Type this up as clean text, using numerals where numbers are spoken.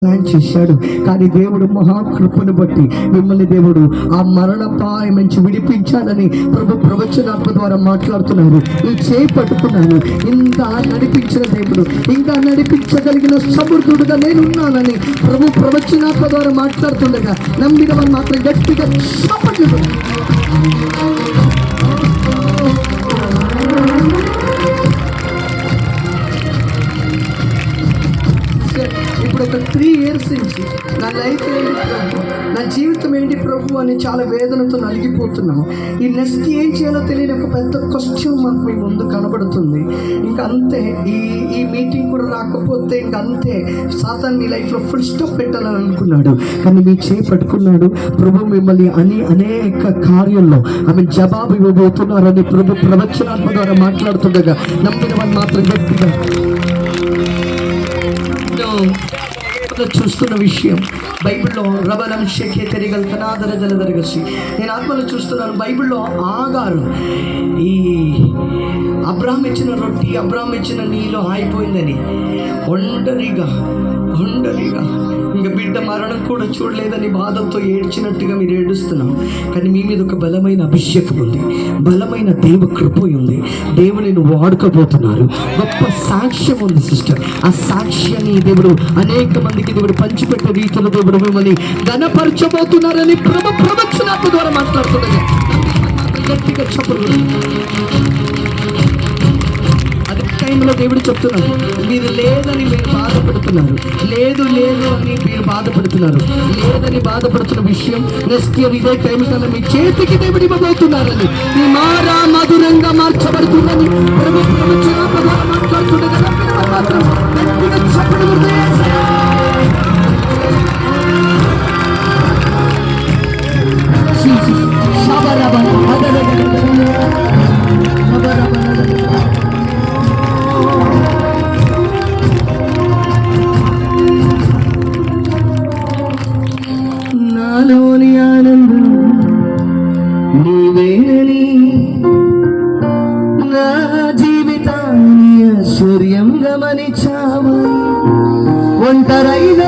Plan చేశాడు. కానీ దేవుడు మహాకృపను బట్టి మిమ్మల్ని దేవుడు ఆ మరణపాయం నుంచి విడిపించాలని ప్రభు ప్రవచనాత్మ ద్వారా మాట్లాడుతున్నారు. ఈ చేయి పట్టుకున్నాను, ఇంకా నడిపించిన దేవుడు, ఇంకా నడిపించగలిగిన సమర్థుడుగా నేనున్నానని ప్రభు ప్రవచనాత్మ ద్వారా మాట్లాడుతుండగా నమ్మిన వాళ్ళు మాత్రం గట్టిగా చప్పట్లు. ఇప్పుడు ఒక 3 years నుంచి నా లైఫ్ ఏంటి ప్రభు, నా జీవితం ఏంటి ప్రభు అని చాలా వేదనతో నలిగిపోతున్నాము. ఈ నెక్స్ట్ ఏం చేయాలో తెలియని ఒక పెద్ద క్వశ్చన్ మాకు మీ ముందు కనబడుతుంది. ఇంకా అంతే, ఈ మీటింగ్ కూడా రాకపోతే ఇంకా అంతే, సాతాను మీ లైఫ్లో ఫుల్ స్టాప్ పెట్టాలని అనుకున్నాడు. కానీ మీ చేపట్టుకున్నాడు. ప్రభు మిమ్మల్ని అనేక కార్యాల్లో ఆమె జవాబు ఇవ్వబోతున్నారని ప్రభు ప్రవచనాత్మ ద్వారా మాట్లాడుతుండగా నమ్మిన వాళ్ళు మాత్రం గట్టిగా చూస్తున్న విషయం బైబిల్లో రబలం షెకే తెరిగల్ కనాదర జలదరగసి నేను ఆత్మలో చూస్తున్నాను. బైబిల్లో ఆగారు ఈ అబ్రాహం ఇచ్చిన రొట్టి, అబ్రాహం ఇచ్చిన నీళ్ళు ఆగిపోయిందని ఒంటరిగా ఇంకా బిడ్డ మరణం కూడా చూడలేదని బాధతో ఏడ్చినట్టుగా మీరు ఏడుస్తున్నాం. కానీ మీ మీద ఒక బలమైన అభిషేకం ఉంది, బలమైన దేవ కృప ఉంది. దేవుని వాడుకోబోతున్నారు. గొప్ప సాక్ష్యం ఉంది సిస్టర్. ఆ సాక్ష్యాన్ని దేవుడు అనేక మందికి దేవుడు పంచిపెట్టే రీతిలో దేవుడు మిమ్మల్ని ఘనపరచబోతున్నారని ప్రవచనాత్మ ద్వారా మాట్లాడుతున్నాడు. గట్టిగా చెప్పరు. అదే టైంలో దేవుడు చెప్తున్నారు, మీరు లేదని మీరు బాధపడుతున్నారు, లేదు అని మీరు బాధపడుతున్నారు. లేదని బాధపడుతున్న విషయం నెక్స్ట్ ఇయర్ ఇదే టైం కన్నా మీ చేతికి దేవుడు ఇవ్వబోతున్నారని, మీ మారా మధురంగా మార్చబడుతుందని ప్రభు ప్రవచనాత్మ ద్వారా మాట్లాడుతుండగా మాత్రం గట్టిగా చెప్పడం. నాలోని ఆనందం నీవేనని, నా జీవితాన్ని ఐశ్వర్యం గమనించావు. ఒంటరైన